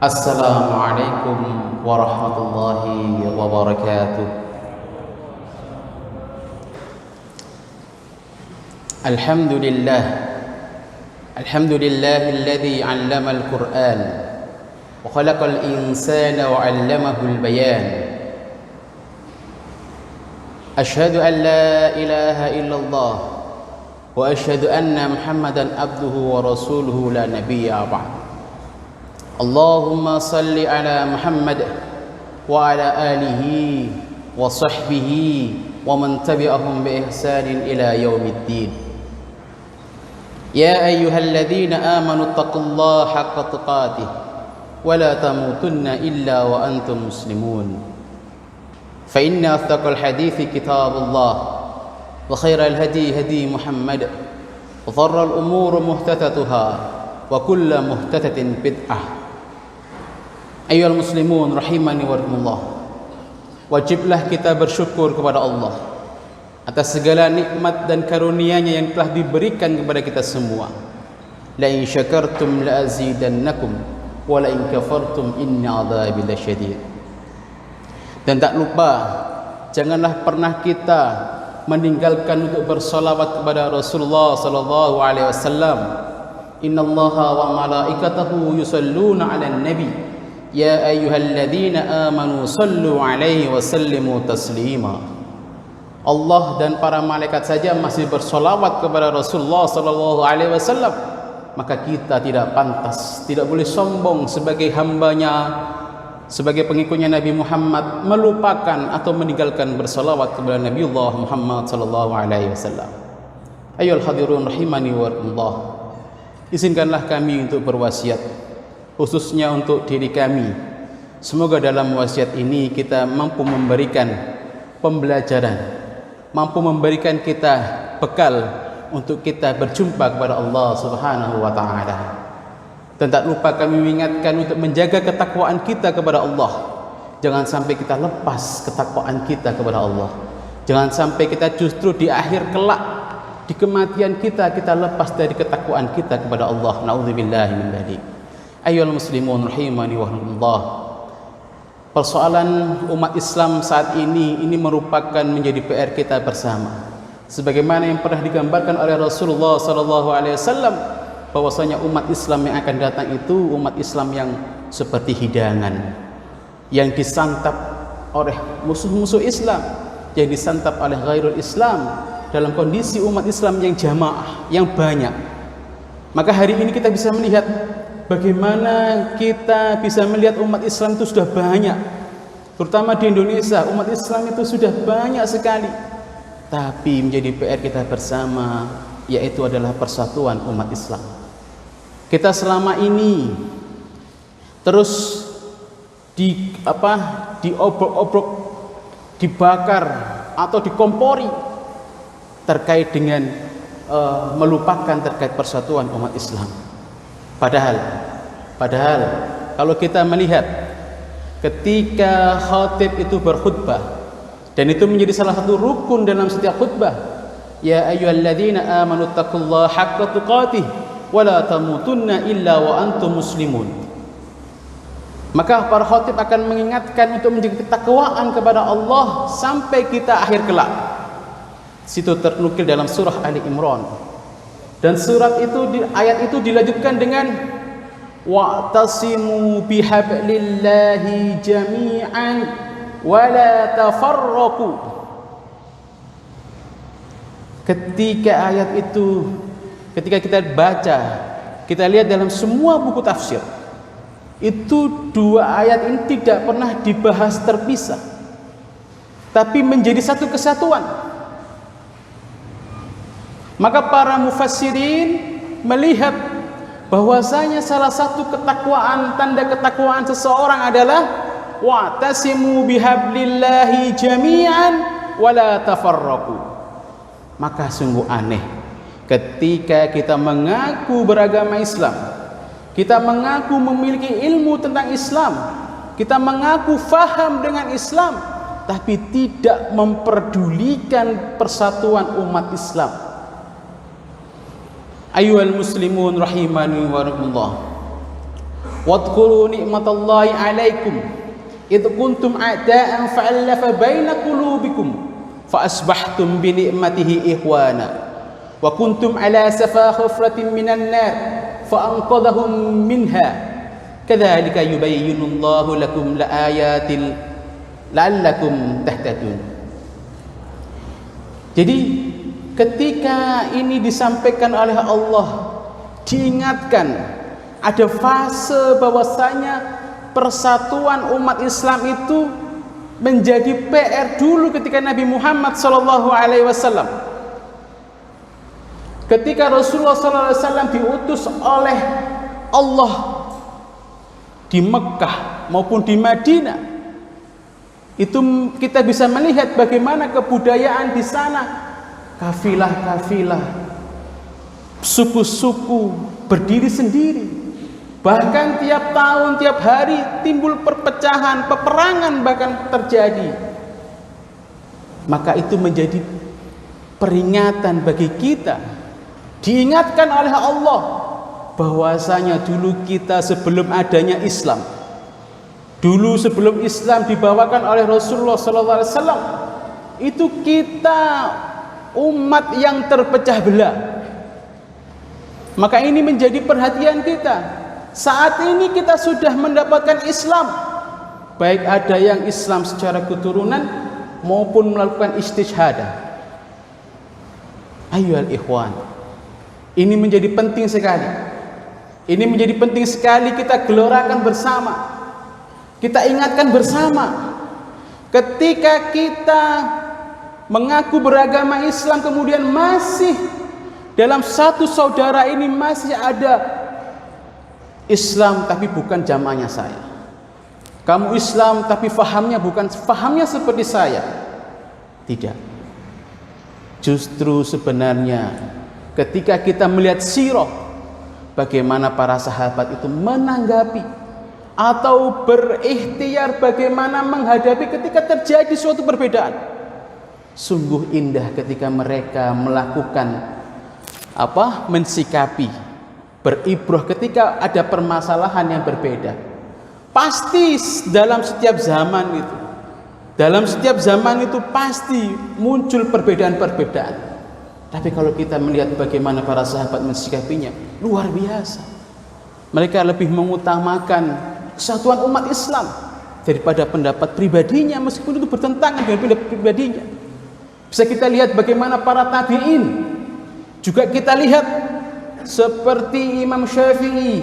Assalamualaikum warahmatullahi wabarakatuh. Alhamdulillah alladzi 'allama al-Qur'an wa khalaqal insana wa 'allamahu al-bayan. Asyhadu an la ilaha illallah wa asyhadu anna Muhammadan abduhu wa rasuluhu la nabiyya ba'd. Allahumma salli ala Muhammad wa ala alihi wa sahbihi wa man tabi'ahum bi ihsanin ila yaumiddin. Ya ayyuhalladzina amanu taqullaha haqqa tuqatih wa la tamutunna illa wa antum muslimun. Fa inna asdaqal hadithi kitabullah wa khairal hadi hadi Muhammad wa dharral umuri muhdatsatuha wa kullu muhdatsatin bid'ah. Ayyuhal muslimun rahimani wa rahimakumullah. Wajiblah kita bersyukur kepada Allah atas segala nikmat dan karunia-Nya yang telah diberikan kepada kita semua. La in syakartum la azidannakum wa la in kafartum inna 'adzabi lasyadid. Dan tak lupa, janganlah pernah kita meninggalkan untuk bersolawat kepada Rasulullah sallallahu alaihi wasallam. Innallaha wa malaikatahu yusalluna 'alan nabi. Ya ayyuhalladzina amanu sallu alaihi wa sallimu taslima. Allah dan para malaikat saja masih bersolawat kepada Rasulullah sallallahu alaihi wasallam, maka kita tidak pantas, tidak boleh sombong sebagai hambanya, sebagai pengikutnya Nabi Muhammad, melupakan atau meninggalkan bersolawat kepada Nabiullah Muhammad sallallahu alaihi wasallam. Ayyuhal hadirun rahimani wa rahimakumullah. Izinkanlah kami untuk berwasiat, khususnya untuk diri kami. Semoga dalam wasiat ini kita mampu memberikan pembelajaran, mampu memberikan kita bekal untuk kita berjumpa kepada Allah Subhanahu wa taala. Dan tak lupa kami mengingatkan untuk menjaga ketakwaan kita kepada Allah. Jangan sampai kita lepas ketakwaan kita kepada Allah. Jangan sampai kita justru di akhir kelak, di kematian kita lepas dari ketakwaan kita kepada Allah. Nauzubillahi min dzalik. Ayyuhal muslimun rahimani wa rahimakumullah. Persoalan umat Islam saat ini merupakan menjadi PR kita bersama. Sebagaimana yang pernah digambarkan oleh Rasulullah sallallahu alaihi wasallam, bahwasanya umat Islam yang akan datang itu umat Islam yang seperti hidangan yang disantap oleh musuh-musuh Islam, yang disantap oleh ghairul Islam, dalam kondisi umat Islam yang jamaah, yang banyak. Maka hari ini kita bisa melihat bagaimana kita bisa melihat umat Islam itu sudah banyak, terutama di Indonesia. Umat Islam itu sudah banyak sekali, tapi menjadi PR kita bersama, yaitu adalah persatuan umat Islam. Kita selama ini terus diobrok-obrok, dibakar atau dikompori terkait dengan melupakan terkait persatuan umat Islam. Padahal kalau kita melihat ketika khatib itu berkhutbah, dan itu menjadi salah satu rukun dalam setiap khutbah, ya ayyuhalladzina amanu taqullaha haqqa tuqatih wa la tamutunna illa wa antum muslimun. Maka para khatib akan mengingatkan untuk menjaga ketakwaan kepada Allah sampai kita akhir kelak. Situ ternukil dalam surah Ali Imran. Dan ayat itu dilanjutkan dengan wa'tasimu bihablillahi jami'an wa la tafarraqu. Ketika kita baca, kita lihat dalam semua buku tafsir, itu dua ayat ini tidak pernah dibahas terpisah, tapi menjadi satu kesatuan. Maka para mufassirin melihat bahwasanya salah satu tanda ketakwaan seseorang adalah wa'tasimu bihablillahi jami'an wa la tafarraqu. Maka sungguh aneh ketika kita mengaku beragama Islam, kita mengaku memiliki ilmu tentang Islam, kita mengaku faham dengan Islam, tapi tidak memperdulikan persatuan umat Islam. Ayyuhal muslimun rahimani wa rahimakumullah. Wadhkuru ni'matallahi 'alaikum id kuntum a'da'an fa'alafa baina qulubikum fa asbahtum bi ni'matihi ikhwana wa kuntum 'ala safa khufratin minan nar fa anqadhahum minha kadzalika yubayyinullahu lakum laayatil la'allakum tahtadun. Jadi ketika ini disampaikan oleh Allah, diingatkan ada fase bahwasanya persatuan umat Islam itu menjadi PR dulu ketika Nabi Muhammad SAW. Ketika Rasulullah SAW diutus oleh Allah di Mekah maupun di Madinah, itu kita bisa melihat bagaimana kebudayaan di sana, kafilah-kafilah, suku-suku berdiri sendiri. Bahkan tiap tahun, tiap hari timbul perpecahan, peperangan bahkan terjadi. Maka itu menjadi peringatan bagi kita. Diingatkan oleh Allah bahwasanya dulu kita sebelum adanya Islam, dulu sebelum Islam dibawakan oleh Rasulullah SAW, itu kita umat yang terpecah belah. Maka ini menjadi perhatian kita. Saat ini kita sudah mendapatkan Islam, baik ada yang Islam secara keturunan maupun melakukan istishhadah. Ayyuhal ikhwan, ini menjadi penting sekali. Ini menjadi penting sekali kita gelorakan bersama, kita ingatkan bersama. Ketika kita mengaku beragama Islam, kemudian masih dalam satu saudara ini masih ada Islam tapi bukan jamaahnya saya. Kamu Islam tapi fahamnya bukan fahamnya seperti saya. Tidak. Justru sebenarnya ketika kita melihat sirah, bagaimana para sahabat itu menanggapi atau berikhtiar bagaimana menghadapi ketika terjadi suatu perbedaan. Sungguh indah ketika mereka melakukan mensikapi, beribrah ketika ada permasalahan yang berbeda. Pasti dalam setiap zaman itu pasti muncul perbedaan-perbedaan. Tapi kalau kita melihat bagaimana para sahabat mensikapinya, luar biasa. Mereka lebih mengutamakan kesatuan umat Islam daripada pendapat pribadinya, meskipun itu bertentangan dengan pendapat pribadinya. Bisa kita lihat bagaimana para tabi'in, juga kita lihat seperti Imam Syafi'i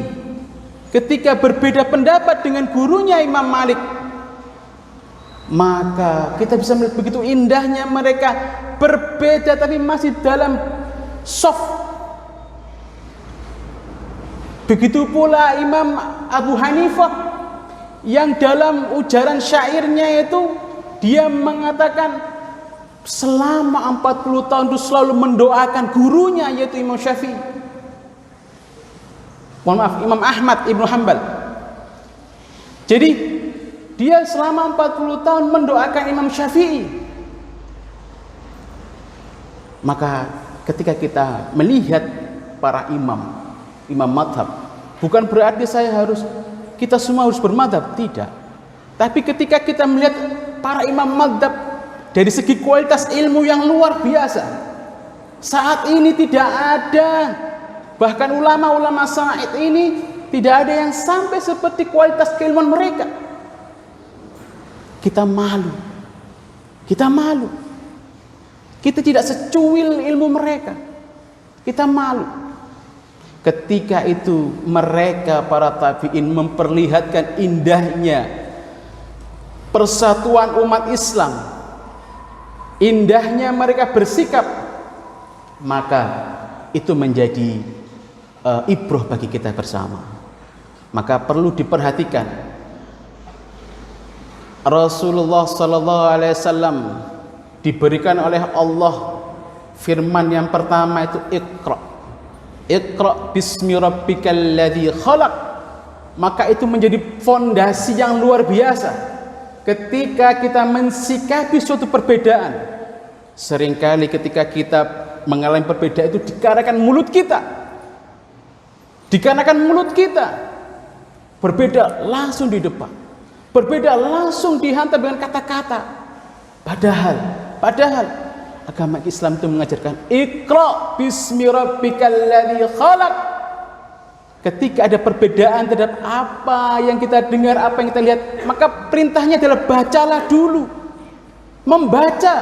ketika berbeda pendapat dengan gurunya Imam Malik, maka kita bisa melihat begitu indahnya mereka berbeda tapi masih dalam soft. Begitu pula Imam Abu Hanifah yang dalam ujaran syairnya itu dia mengatakan selama 40 tahun itu selalu mendoakan gurunya, yaitu Imam Syafi'i. Mohon maaf, Imam Ahmad Ibnu Hanbal. Jadi dia selama 40 tahun mendoakan Imam Syafi'i. Maka ketika kita melihat para imam madhab, bukan berarti kita semua harus bermadhab, tidak. Tapi ketika kita melihat para imam madhab dari segi kualitas ilmu yang luar biasa, saat ini tidak ada, bahkan ulama-ulama saat ini tidak ada yang sampai seperti kualitas keilmuan mereka. Kita malu, kita tidak secuil ilmu mereka, kita malu. Ketika itu mereka para tabi'in memperlihatkan indahnya persatuan umat Islam, indahnya mereka bersikap, maka itu menjadi ibrah bagi kita bersama. Maka perlu diperhatikan, Rasulullah SAW diberikan oleh Allah firman yang pertama itu Iqra bismi rabbikal ladzi khalaq. Maka itu menjadi fondasi yang luar biasa. Ketika kita mensikapi suatu perbedaan, seringkali ketika kita mengalami perbedaan itu dikarenakan mulut kita. berbeda langsung di depan, berbeda langsung dihantam dengan kata-kata. Padahal agama Islam itu mengajarkan Iqra bismi rabbikal ladzi khalaq. Ketika ada perbedaan terhadap apa yang kita dengar, apa yang kita lihat, maka perintahnya adalah bacalah dulu. Membaca.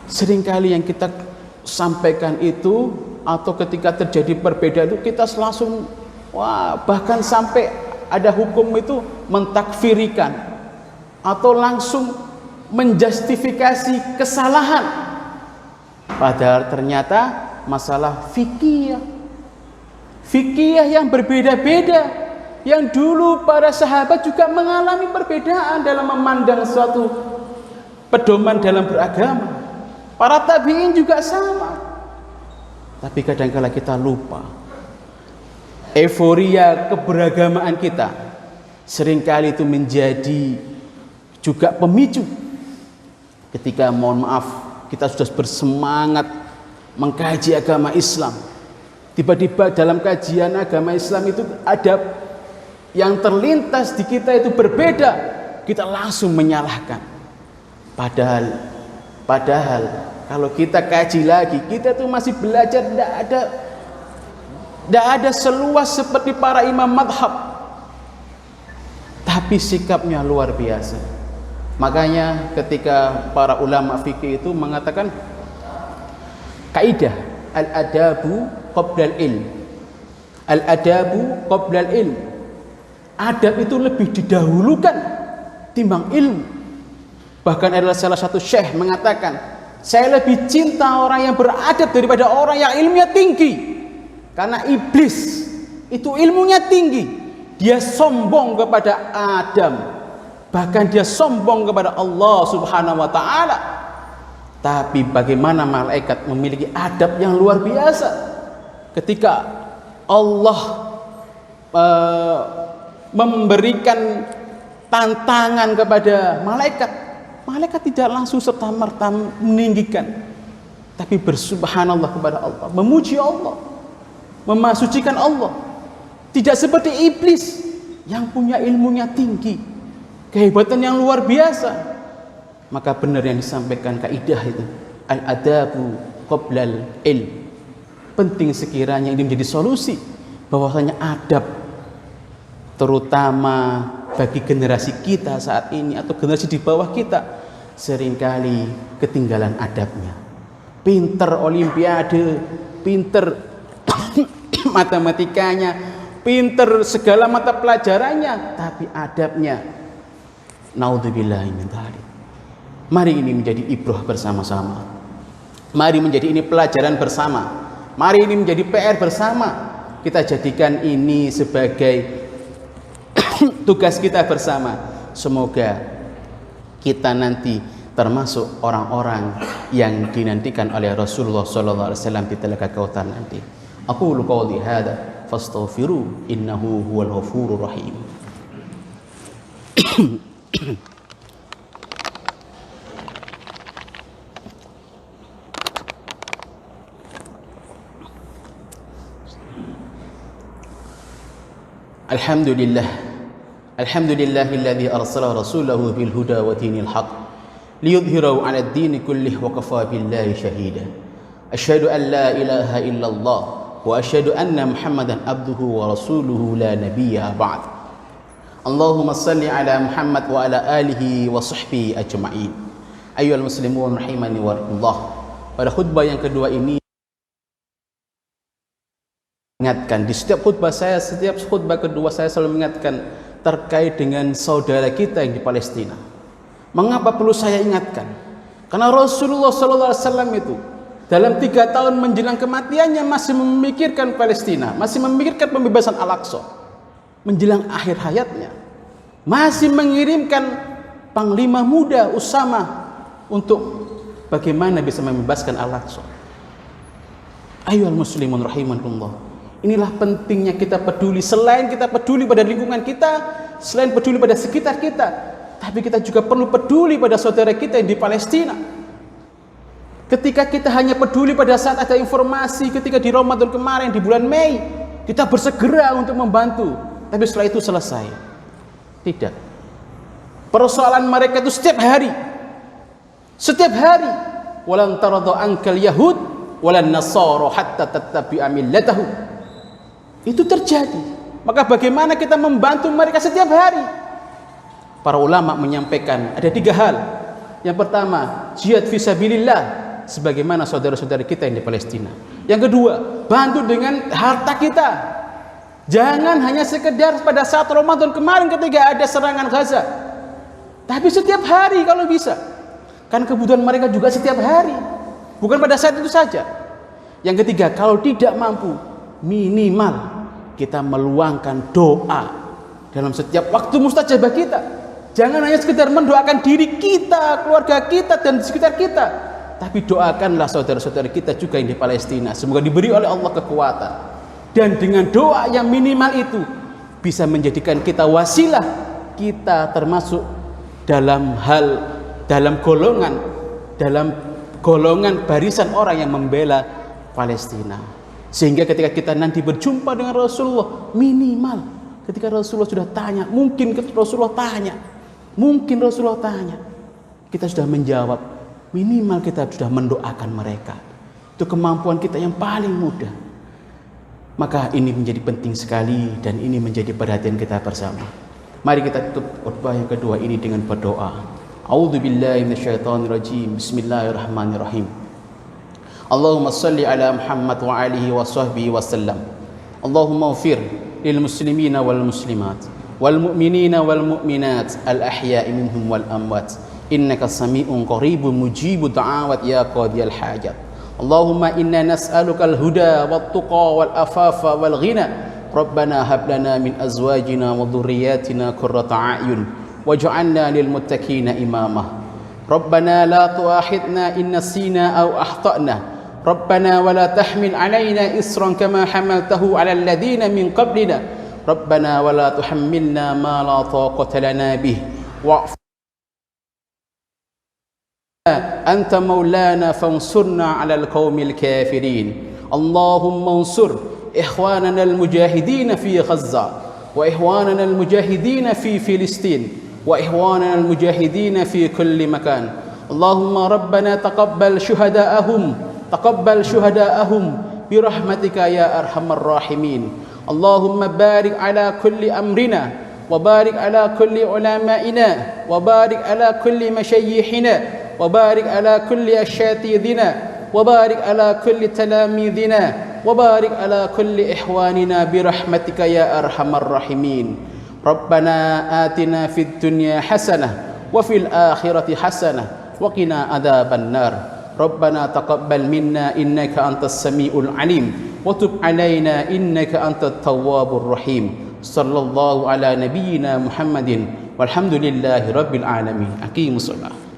Seringkali yang kita sampaikan itu, atau ketika terjadi perbedaan itu kita langsung bahkan sampai ada hukum itu mentakfirikan atau langsung menjustifikasi kesalahan, padahal ternyata masalah fikih yang berbeda-beda, yang dulu para sahabat juga mengalami perbedaan dalam memandang suatu pedoman dalam beragama. Para tabi'in juga sama. Tapi kadang-kala kita lupa, euforia keberagamaan kita seringkali itu menjadi juga pemicu ketika, mohon maaf, kita sudah bersemangat mengkaji agama Islam, tiba-tiba dalam kajian agama Islam itu ada yang terlintas di kita itu berbeda, kita langsung menyalahkan. Padahal kalau kita kaji lagi, kita tuh masih belajar, tidak ada seluas seperti para imam madhab, tapi sikapnya luar biasa. Makanya ketika para ulama fikih itu mengatakan kaidah al-adabu qoblal ilm, al-adabu qoblal ilm, adab itu lebih didahulukan timbang ilmu. Bahkan adalah salah satu syekh mengatakan, saya lebih cinta orang yang beradab daripada orang yang ilmunya tinggi. Karena iblis itu ilmunya tinggi, dia sombong kepada Adam, bahkan dia sombong kepada Allah Subhanahu wa ta'ala. Tapi bagaimana malaikat memiliki adab yang luar biasa. Ketika Allah memberikan tantangan kepada malaikat, malaikat tidak langsung serta-merta meninggikan, tapi bersubhanallah kepada Allah, memuji Allah, memasucikan Allah. Tidak seperti iblis yang punya ilmunya tinggi, kehebatan yang luar biasa. Maka benar yang disampaikan kaidah itu, al-adabu qoblal ilm. Penting sekiranya ini menjadi solusi, bahwasanya adab, terutama bagi generasi kita saat ini atau generasi di bawah kita, seringkali ketinggalan adabnya. Pinter olimpiade, pinter matematikanya, pinter segala mata pelajarannya, tapi adabnya naudzubillahi min dzalik. Mari ini menjadi ibrah bersama-sama. Mari menjadi ini pelajaran bersama. Mari ini menjadi PR bersama. Kita jadikan ini sebagai tugas kita bersama. Semoga kita nanti termasuk orang-orang yang dinantikan oleh Rasulullah sallallahu alaihi wasallam di Telaga Kautsar nanti. Aqulu qouli hadza fastaghfiru innahu huwal ghafurur rahim. Alhamdulillahilladzi arsala rasulahu bil huda wa dinil haqq liyudhhirahu 'ala ad-din kullih wa kafa billahi shahida. Asyhadu an la ilaha illallah wa asyhadu anna Muhammadan abduhu wa rasuluhu la nabiyya ba'd. Allahumma salli 'ala Muhammad wa 'ala alihi wa sahbihi ajma'in. Ayyuhal muslimun rahimani wa rahimakumullah. Pada khutbah yang kedua ini ingatkan, di setiap khutbah kedua saya selalu mengingatkan terkait dengan saudara kita yang di Palestina. Mengapa perlu saya ingatkan? Karena Rasulullah SAW itu dalam 3 tahun menjelang kematiannya masih memikirkan Palestina, masih memikirkan pembebasan Al-Aqsa. Menjelang akhir hayatnya masih mengirimkan Panglima muda Usama untuk bagaimana bisa membebaskan Al-Aqsa. Ayyuhal muslimun rahimakumullah. Inilah pentingnya kita peduli. Selain kita peduli pada lingkungan kita, selain peduli pada sekitar kita, tapi kita juga perlu peduli pada saudara kita yang di Palestina. Ketika kita hanya peduli pada saat ada informasi, ketika di Ramadan kemarin, di bulan Mei, kita bersegera untuk membantu, tapi setelah itu selesai. Tidak. Persoalan mereka itu setiap hari. Setiap hari. Walan taradha ankal yahud walan nasara hatta tattabi'a millatahu. Itu terjadi. Maka bagaimana kita membantu mereka setiap hari? Para ulama menyampaikan ada 3 hal. Yang pertama, jihad fisabilillah, sebagaimana saudara-saudara kita yang di Palestina. Yang kedua, bantu dengan harta kita. Jangan hanya sekedar pada saat Ramadan kemarin ketika ada serangan Gaza, tapi setiap hari kalau bisa. Kan kebutuhan mereka juga setiap hari, bukan pada saat itu saja. Yang ketiga, kalau tidak mampu, minimal kita meluangkan doa dalam setiap waktu mustajabah kita. Jangan hanya sekedar mendoakan diri kita, keluarga kita, dan di sekitar kita, tapi doakanlah saudara-saudara kita juga yang di Palestina. Semoga diberi oleh Allah kekuatan. Dan dengan doa yang minimal itu bisa menjadikan kita wasilah, kita termasuk dalam golongan barisan orang yang membela Palestina. Sehingga ketika kita nanti berjumpa dengan Rasulullah, minimal ketika Rasulullah sudah tanya, mungkin Rasulullah tanya, kita sudah menjawab, minimal kita sudah mendoakan mereka. Itu kemampuan kita yang paling mudah. Maka ini menjadi penting sekali, dan ini menjadi perhatian kita bersama. Mari kita tutup khutbah yang kedua ini dengan berdoa. A'udzubillahi minasyaitonirrajim. Bismillahirrahmanirrahim. Allahumma shalli ala Muhammad wa alihi wa sahbihi wa sallam. Allahumma ighfir lil muslimina wal muslimat wal mu'minina wal mu'minat al ahya'i minhum wal amwat. Innaka sami'un qaribun mujibud da'awat ya qadiyal hajat. Allahumma inna nas'aluka al-huda wat-tuqa wal-afafa wal-ghina. Rabbana hab lana min azwajina wa dhurriyyatina qurrata a'yun waj'alna lil muttaqina imama. Rabbana la tu'akhidna in nasina aw akhtana. Rabbana wa la tahmil 'alaina isran kama hamaltahu 'alal ladzina min qablina. Rabbana wa la tuhammilna ma la taqata lana bih. Wa'fu أنت مولانا فانصرنا على القوم الكافرين. اللهم انصر إخواننا المجاهدين في غزة، وإخواننا المجاهدين في فلسطين، وإخواننا المجاهدين في كل مكان. اللهم ربنا تقبل شهداءهم برحمتك يا أرحم الراحمين. اللهم بارك على كل أمرنا، وبارك على كل علمائنا، وبارك على كل مشايخنا، وبارك على كل أساتذتنا، وبارك على كل تلاميذنا، وبارك على كل إخواننا برحمتك يا أرحم الراحمين. ربنا آتنا في الدنيا حسنة وفي الآخرة حسنة وقنا عذاب النار. ربنا تقبل منا إنك أنت السميع العليم وتب علينا إنك أنت التواب الرحيم. صلى الله على نبينا محمد والحمد لله رب العالمين. أقيموا الصلاة.